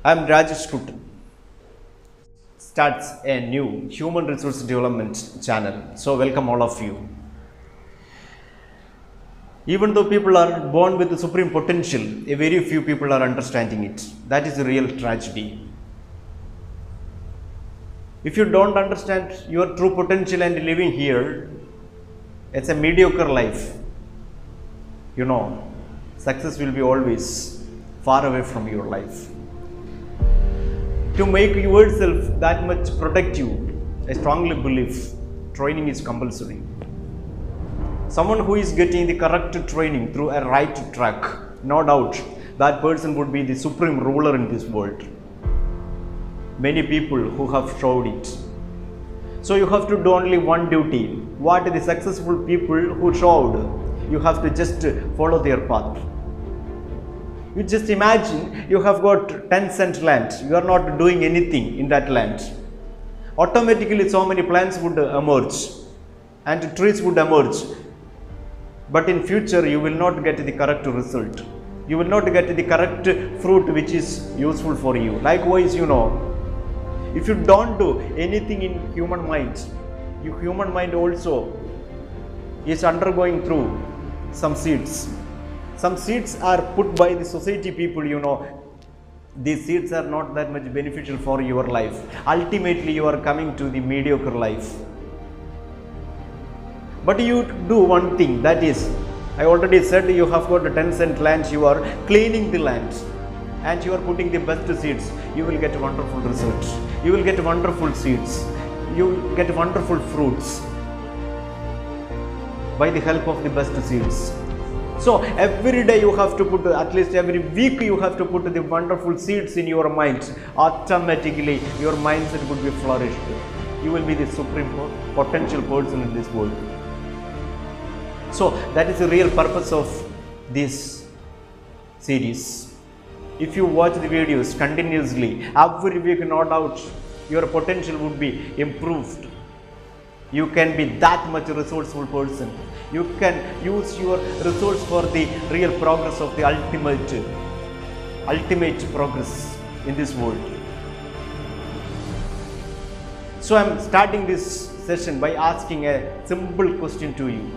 I'm Rajesh Kuttan. Starts a new human resource development channel. So welcome all of you. Even though people are born with the supreme potential, a very few people are understanding it. That is a real tragedy. If you don't understand your true potential and living here, it's a mediocre life. Success will be always far away from your life. To make yourself that much productive, I strongly believe training is compulsory. Someone who is getting the correct training through a right track, no doubt that person would be the supreme ruler in this world. Many people who have showed it. So you have to do only one duty. What the successful people who showed, you have to just follow their path. You just imagine you have got 10 cent land, you are not doing anything in that land. Automatically so many plants would emerge and trees would emerge. But in future you will not get the correct result. You will not get the correct fruit which is useful for you. Likewise, if you don't do anything in human mind, your human mind also is undergoing through some seeds. Some seeds are put by the society people, these seeds are not that much beneficial for your life. Ultimately, you are coming to the mediocre life. But you do one thing, that is, I already said you have got a 10 cent land, you are cleaning the land and you are putting the best seeds. You will get wonderful results. You will get wonderful seeds. You will get wonderful fruits by the help of the best seeds. So every day you have to put, at least every week you have to put the wonderful seeds in your mind. Automatically your mindset would be flourished. You will be the supreme potential person in this world. So that is the real purpose of this series. If you watch the videos continuously, every week, no doubt your potential would be improved. You can be that much resourceful person. You can use your resource for the real progress of the ultimate progress in this world. So I am starting this session by asking a simple question to you.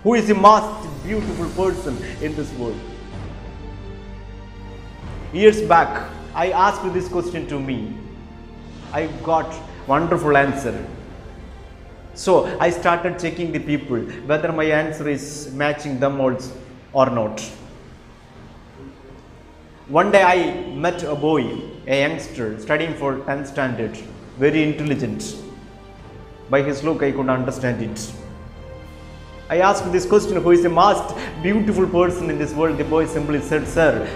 Who is the most beautiful person in this world? Years back, I asked this question to me. I got wonderful answer. So I started checking the people whether my answer is matching them or not. One day I met a boy, a youngster studying for 10th standard, very intelligent. By his look I could understand it. I asked this question, who is the most beautiful person in this world? The boy simply said, sir,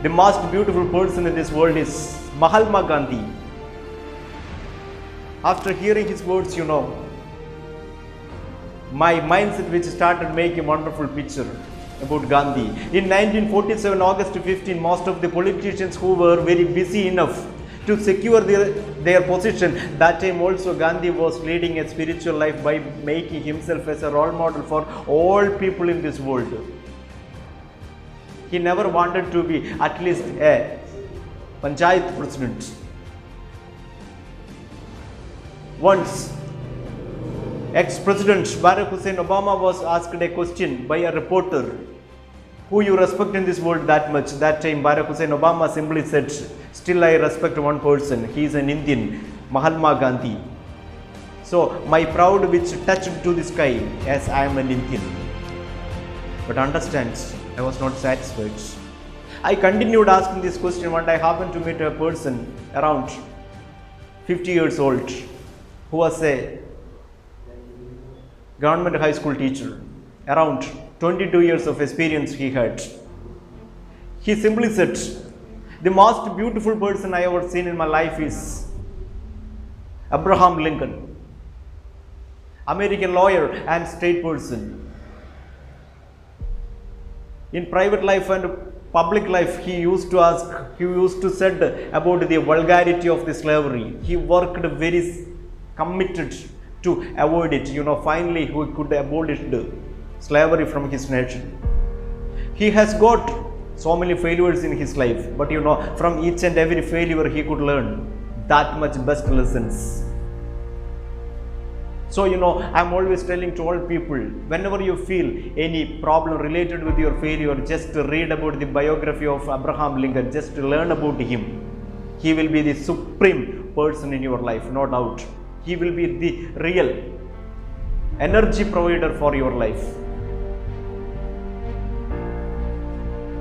the most beautiful person in this world is Mahatma Gandhi. After hearing his words, my mindset which started making a wonderful picture about Gandhi. In 1947, August 15, most of the politicians who were very busy enough to secure their position, that time also Gandhi was leading a spiritual life by making himself as a role model for all people in this world. He never wanted to be at least a Panchayat president. Once, ex-President Barack Hussein Obama was asked a question by a reporter, who you respect in this world that much? That time Barack Hussein Obama simply said, still I respect one person, he is an Indian, Mahatma Gandhi. So my pride which touched to the sky as I am an Indian. But understand, I was not satisfied. I continued asking this question when I happened to meet a person around 50 years old who was a government high school teacher. Around 22 years of experience he had. He simply said, the most beautiful person I ever seen in my life is Abraham Lincoln, American lawyer and state person. In private life and public life, he used to said about the vulgarity of the slavery. He worked very committed to avoid it. Finally he could abolish the slavery from his nation. He has got so many failures in his life, but from each and every failure he could learn that much best lessons. So I'm always telling to all people, whenever you feel any problem related with your failure, just read about the biography of Abraham Lincoln, just learn about him. He will be the supreme person in your life, no doubt. He will be the real energy provider for your life.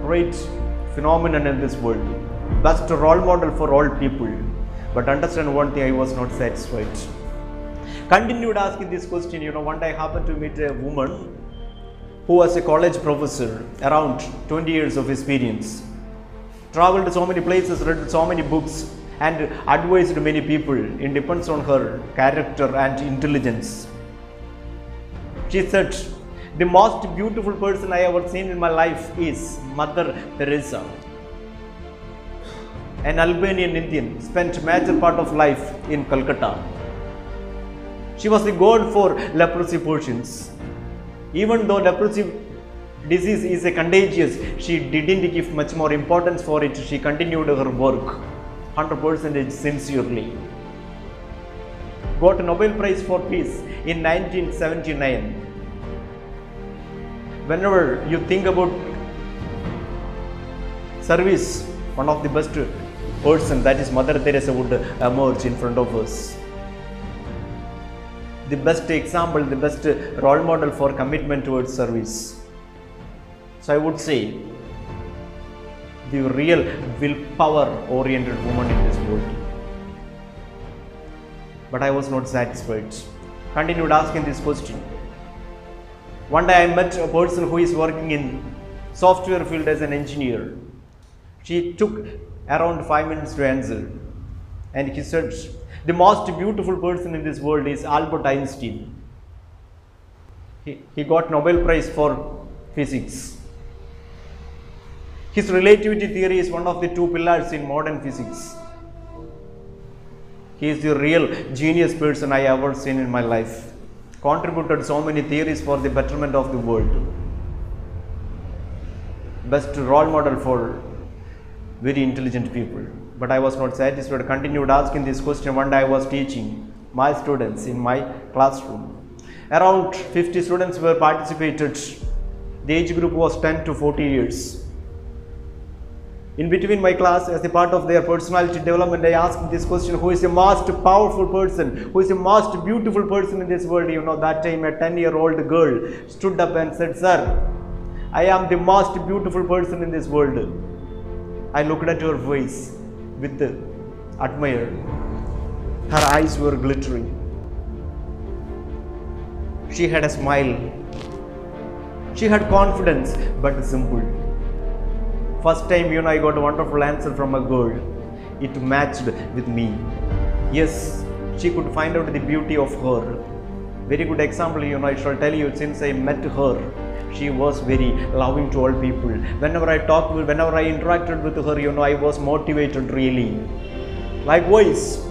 Great phenomenon in this world, best role model for all people. But understand one thing, I was not satisfied. Continued asking this question. One day I happened to meet a woman who was a college professor, around 20 years of experience, traveled to so many places, read so many books, and advised many people. It depends on her character and intelligence. She said, the most beautiful person I ever seen in my life is Mother Teresa, an Albanian Indian, spent major part of life in Calcutta. She was the god for leprosy patients. Even though leprosy disease is a contagious, she didn't give much more importance for it. She continued her work 100% sincerely. Got a Nobel Prize for Peace in 1979. Whenever you think about service, one of the best person, that is Mother Teresa, would emerge in front of us. The best example, the best role model for commitment towards service. So I would say, the real willpower oriented woman in this world. But I was not satisfied. Continued asking this question. One day I met a person who is working in software field as an engineer. She took around 5 minutes to answer. And he said, the most beautiful person in this world is Albert Einstein. He got Nobel Prize for physics. His relativity theory is one of the 2 pillars in modern physics. He is the real genius person I ever seen in my life. Contributed so many theories for the betterment of the world. Best role model for very intelligent people. But I was not satisfied. Continued asking this question. One day I was teaching my students in my classroom. Around 50 students were participated. The age group was 10 to 40 years. In between my class, as a part of their personality development, I asked this question: who is the most powerful person? Who is the most beautiful person in this world? That time a 10-year-old girl stood up and said, "Sir, I am the most beautiful person in this world." I looked at her face with admire. Her eyes were glittering. She had a smile. She had confidence, but simple. First time, I got a wonderful answer from a girl. It matched with me. Yes, she could find out the beauty of her. Very good example, I shall tell you, since I met her, she was very loving to all people. Whenever I talked with, whenever I interacted with her, I was motivated really. Likewise,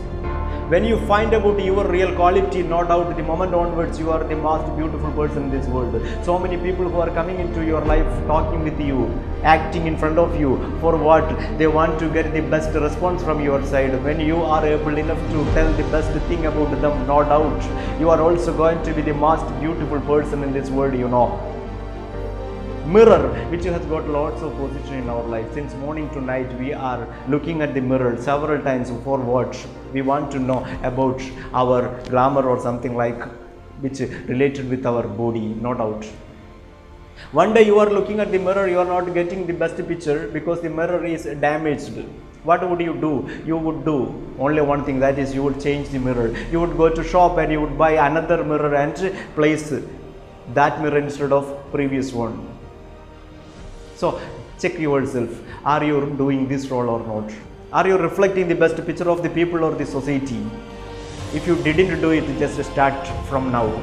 when you find about your real quality, no doubt the moment onwards you are the most beautiful person in this world. So many people who are coming into your life, talking with you, acting in front of you, for what? They want to get the best response from your side. When you are able enough to tell the best thing about them, no doubt you are also going to be the most beautiful person in this world. Mirror, which has got lots of position in our life. Since morning to night we are looking at the mirror several times. For what? We want to know about our glamour or something like which related with our body, no doubt. One day you are looking at the mirror, you are not getting the best picture because the mirror is damaged. What would you do? You would do only one thing, that is you would change the mirror. You would go to shop and you would buy another mirror and place that mirror instead of previous one. So check yourself, are you doing this role or not? Are you reflecting the best picture of the people or the society? If you didn't do it, just start from now.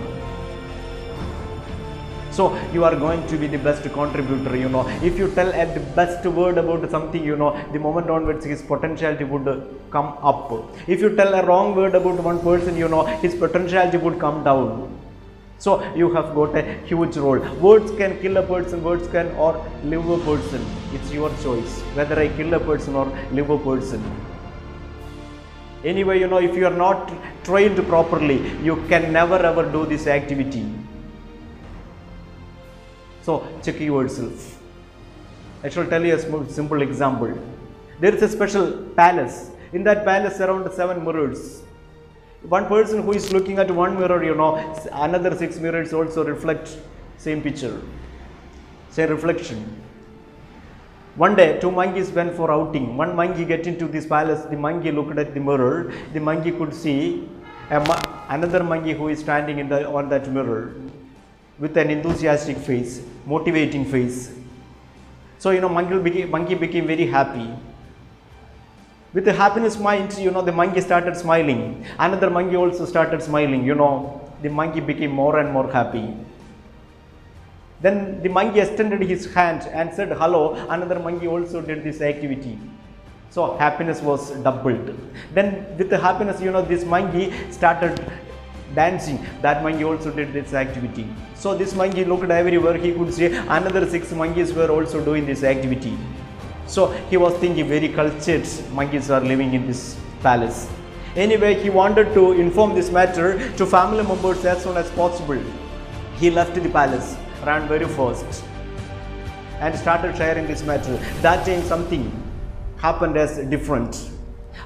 So you are going to be the best contributor. If you tell the best word about something, the moment onwards his potentiality would come up. If you tell a wrong word about one person, his potentiality would come down. So you have got a huge role. Words can kill a person, words can or live a person. It's your choice whether I kill a person or live a person. Anyway, if you are not trained properly, you can never ever do this activity. So check yourself. I shall tell you a simple example. There is a special palace. In that palace around 7 mirrors. One person who is looking at one mirror, another 6 mirrors also reflect same picture, same reflection. One day 2 monkeys went for outing. One monkey get into this palace. The monkey looked at the mirror. The monkey could see another monkey who is standing on that mirror with an enthusiastic face, motivating face. So monkey became very happy. With a happiness mind, the monkey started smiling. Another monkey also started smiling. The monkey became more and more happy. Then the monkey extended his hand and said hello. Another monkey also did this activity. So happiness was doubled. Then with the happiness, this monkey started dancing. That monkey also did this activity. So this monkey looked everywhere. He could see another 6 monkeys were also doing this activity. So he was thinking very cultured monkeys are living in this palace. Anyway, he wanted to inform this matter to family members as soon as possible. He left the palace, ran very fast and started sharing this matter. That time something happened as different.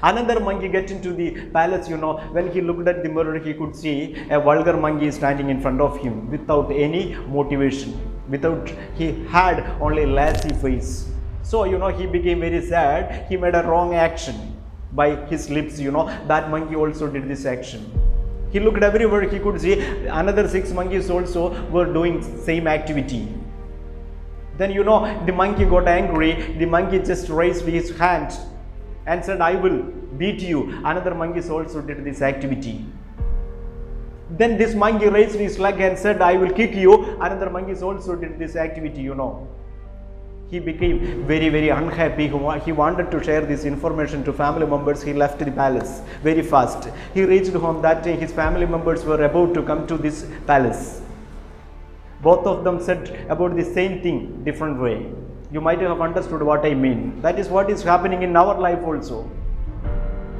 Another monkey get into the palace, when he looked at the mirror, he could see a vulgar monkey standing in front of him without any motivation, he had only lazy face. So, he became very sad. He made a wrong action by his lips, that monkey also did this action. He looked everywhere. He could see another 6 monkeys also were doing same activity. Then, the monkey got angry. The monkey just raised his hand and said, I will beat you. Another monkey also did this activity. Then this monkey raised his leg and said, I will kick you. Another monkey also did this activity, He became very, very unhappy. He wanted to share this information to family members. He left the palace very fast. He reached home. That day his family members were about to come to this palace. Both of them said about the same thing, different way. You might have understood what I mean. That is what is happening in our life also.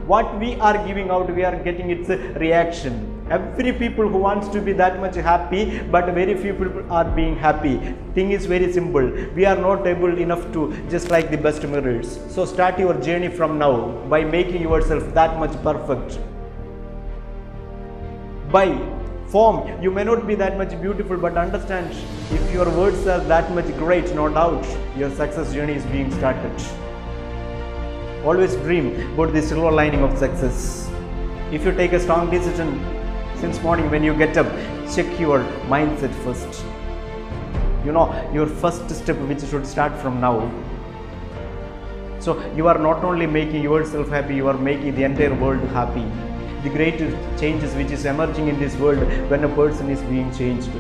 What we are giving out, we are getting its reaction. Every people who wants to be that much happy, but very few people are being happy. Thing is very simple. We are not able enough to just like the best mirrors. So start your journey from now by making yourself that much perfect. By form, you may not be that much beautiful, but understand, if your words are that much great, no doubt your success journey is being started. Always dream about the silver lining of success. If you take a strong decision since morning when you get up, check your mindset first. Your first step which should start from now. So you are not only making yourself happy, you are making the entire world happy. The great changes which is emerging in this world when a person is being changed.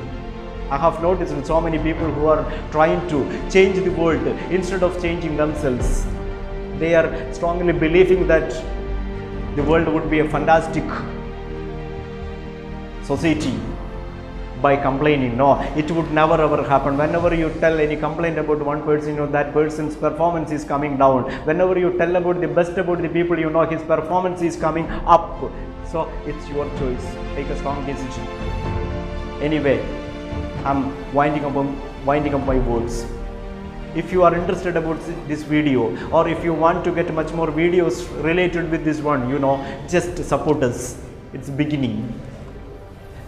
I have noticed so many people who are trying to change the world instead of changing themselves. They are strongly believing that the world would be a fantastic society by complaining. No, it would never ever happen. Whenever you tell any complaint about one person, that person's performance is coming down. Whenever you tell about the best about the people, his performance is coming up. So it's your choice. Take a strong decision. Anyway, I'm winding up my words. If you are interested about this video, or if you want to get much more videos related with this one, just support us. It's beginning.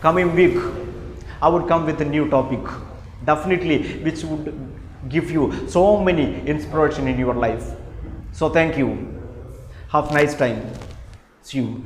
Coming week, I would come with a new topic, definitely, which would give you so many inspiration in your life. So thank you. Have a nice time. See you.